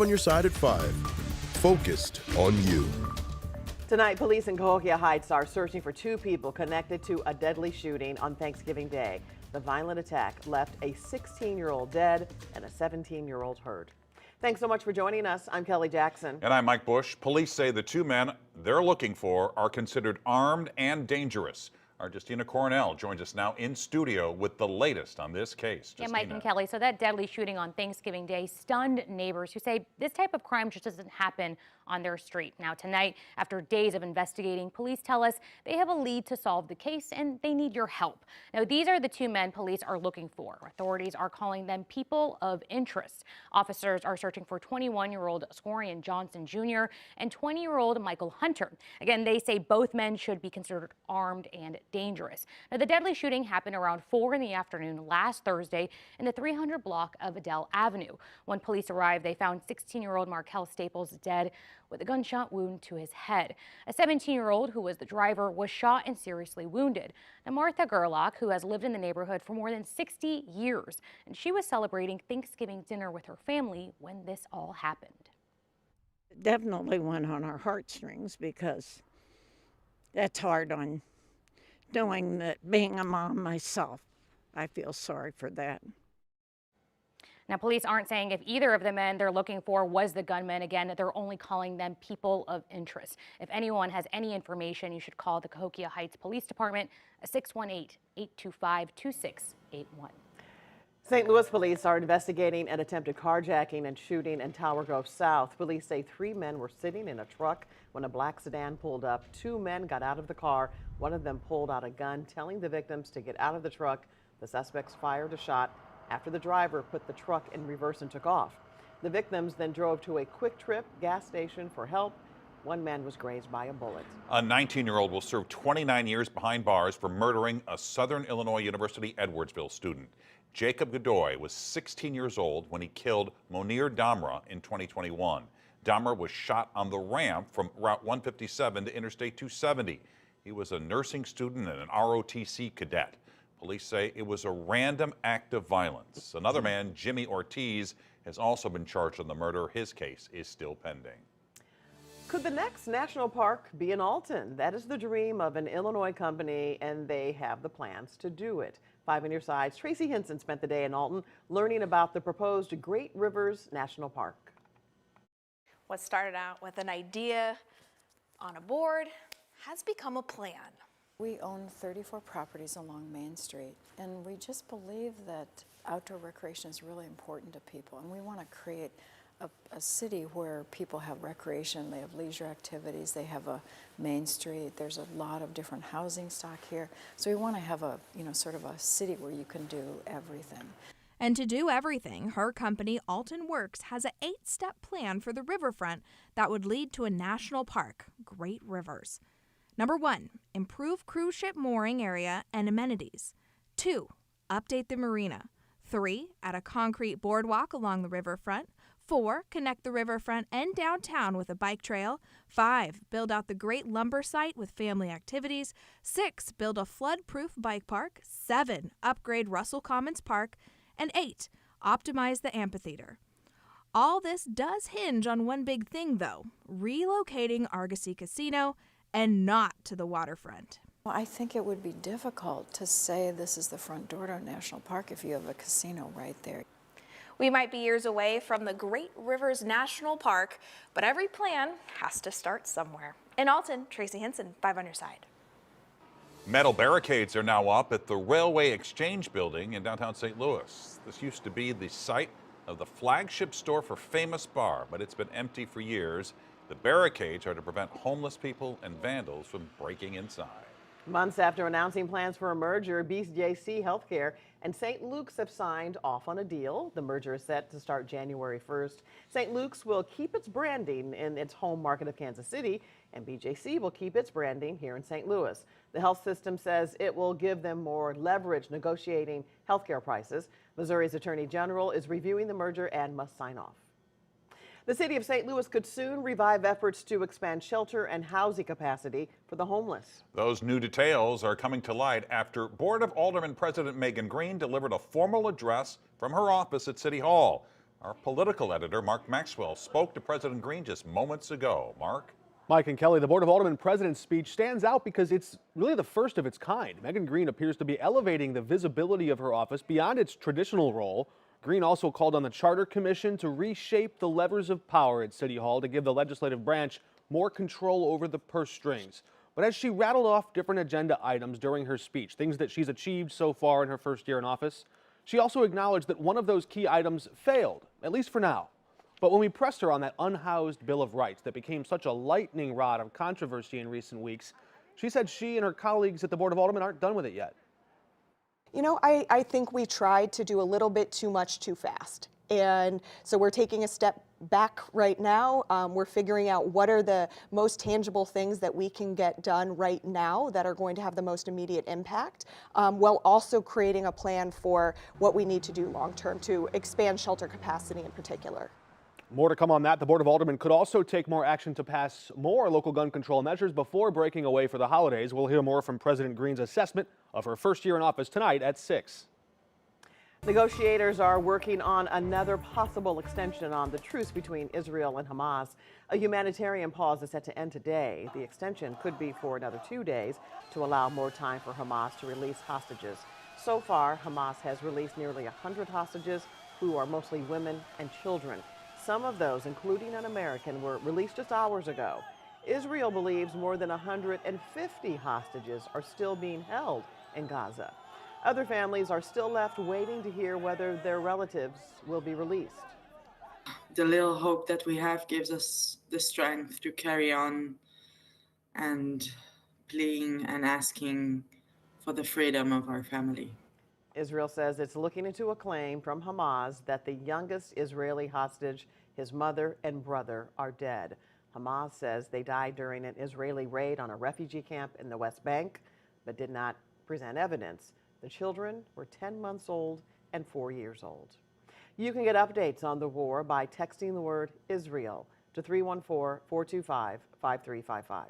on your side at 5. Focused on you. Tonight, police in Cahokia Heights are searching for 2 people connected to a deadly shooting on Thanksgiving Day. The violent attack left a 16-year-old dead and a 17-year-old hurt. Thanks so much for joining us. I'm Kelly Jackson. And I'm Mike Bush. Police say the 2 men they're looking for are considered armed and dangerous. Our Justina Cornell joins us now in studio with the latest on this case. Yeah, Mike and Kelly, so that deadly shooting on Thanksgiving Day stunned neighbors who say this type of crime just doesn't happen on their street. Now tonight, after days of investigating, police tell us they have a lead to solve the case and they need your help. Now these are the 2 men police are looking for. Authorities are calling them people of interest. Officers are searching for 21-year-old Scorian Johnson Jr. and 20-year-old Michael Hunter. Again, they say both men should be considered armed and dangerous. Now, the deadly shooting happened around 4 in the afternoon last Thursday in the 300 block of Adele Avenue. When police arrived, they found 16-year-old Markel Staples dead with a gunshot wound to his head. A 17-year-old who was the driver was shot and seriously wounded. Now, Martha Gerlach, who has lived in the neighborhood for more than 60 years, and she was celebrating Thanksgiving dinner with her family when this all happened. Definitely went on our heartstrings because that's hard on knowing that being a mom myself, I feel sorry for that. Now, police aren't saying if either of the men they're looking for was the gunman. Again, they're only calling them people of interest. If anyone has any information, you should call the Cahokia Heights Police Department at 618-825-2681. St. Louis police are investigating an attempted carjacking and shooting in Tower Grove South. Police say 3 men were sitting in a truck when a black sedan pulled up. 2 men got out of the car. One of them pulled out a gun, telling the victims to get out of the truck. The suspects fired a shot after the driver put the truck in reverse and took off. The victims then drove to a Quick Trip gas station for help. 1 man was grazed by a bullet. A 19-year-old will serve 29 years behind bars for murdering a Southern Illinois University Edwardsville student. Jacob Godoy was 16 years old when he killed Monir Damra in 2021. Damra was shot on the ramp from Route 157 to Interstate 270. He was a nursing student and an ROTC cadet. Police say it was a random act of violence. Another man, Jimmy Ortiz, has also been charged in the murder. His case is still pending. Could the next national park be in Alton? That is the dream of an Illinois company, and they have the plans to do it. 5 on your sides. Tracy Henson spent the day in Alton learning about the proposed Great Rivers National Park. What started out with an idea on a board has become a plan. We own 34 properties along Main Street, and we just believe that outdoor recreation is really important to people, and we want to create a city where people have recreation, they have leisure activities, they have a Main Street, there's a lot of different housing stock here, so we want to have a, sort of a city where you can do everything. And to do everything, her company, Alton Works, has an 8-step plan for the riverfront that would lead to a national park, Great Rivers. Number 1, improve cruise ship mooring area and amenities. 2, update the marina. 3, add a concrete boardwalk along the riverfront. 4, connect the riverfront and downtown with a bike trail. 5, build out the great lumber site with family activities. 6, build a flood-proof bike park. 7, upgrade Russell Commons Park. And 8, optimize the amphitheater. All this does hinge on one big thing, though, relocating Argosy Casino and not to the waterfront. Well, I think it would be difficult to say this is the front door to a national park if you have a casino right there. We might be years away from the Great Rivers National Park, but every plan has to start somewhere. In Alton, Tracy Henson, 5 on your side. Metal barricades are now up at the Railway Exchange Building in downtown St. Louis. This used to be the site of the flagship store for Famous Bar, but it's been empty for years. The barricades are to prevent homeless people and vandals from breaking inside. Months after announcing plans for a merger, BJC Healthcare and St. Luke's have signed off on a deal. The merger is set to start January 1st. St. Luke's will keep its branding in its home market of Kansas City, and BJC will keep its branding here in St. Louis. The health system says it will give them more leverage negotiating healthcare prices. Missouri's Attorney General is reviewing the merger and must sign off. The city of St. Louis could soon revive efforts to expand shelter and housing capacity for the homeless. Those new details are coming to light after Board of Alderman President Megan Green delivered a formal address from her office at City Hall. Our political editor, Mark Maxwell, spoke to President Green just moments ago. Mark? Mike and Kelly, the Board of Alderman president's speech stands out because it's really the first of its kind. Megan Green appears to be elevating the visibility of her office beyond its traditional role. Green also called on the Charter Commission to reshape the levers of power at City Hall to give the legislative branch more control over the purse strings. But as she rattled off different agenda items during her speech, things that she's achieved so far in her first year in office, she also acknowledged that one of those key items failed, at least for now. But when we pressed her on that unhoused Bill of Rights that became such a lightning rod of controversy in recent weeks, she said she and her colleagues at the Board of Aldermen aren't done with it yet. You know, I think we tried to do a little bit too much too fast. And so we're taking a step back right now. We're figuring out what are the most tangible things that we can get done right now that are going to have the most immediate impact, while also creating a plan for what we need to do long term to expand shelter capacity in particular. More to come on that. The Board of Aldermen could also take more action to pass more local gun control measures before breaking away for the holidays. We'll hear more from President Green's assessment of her first year in office tonight at 6. Negotiators are working on another possible extension on the truce between Israel and Hamas. A humanitarian pause is set to end today. The extension could be for another 2 days to allow more time for Hamas to release hostages. So far, Hamas has released nearly 100 hostages who are mostly women and children. Some of those, including an American, were released just hours ago. Israel believes more than 150 hostages are still being held in Gaza. Other families are still left waiting to hear whether their relatives will be released. The little hope that we have gives us the strength to carry on and pleading and asking for the freedom of our family. Israel says it's looking into a claim from Hamas that the youngest Israeli hostage, his mother and brother, are dead. Hamas says they died during an Israeli raid on a refugee camp in the West Bank, but did not present evidence. The children were 10 months old and 4 years old. You can get updates on the war by texting the word Israel to 314-425-5355.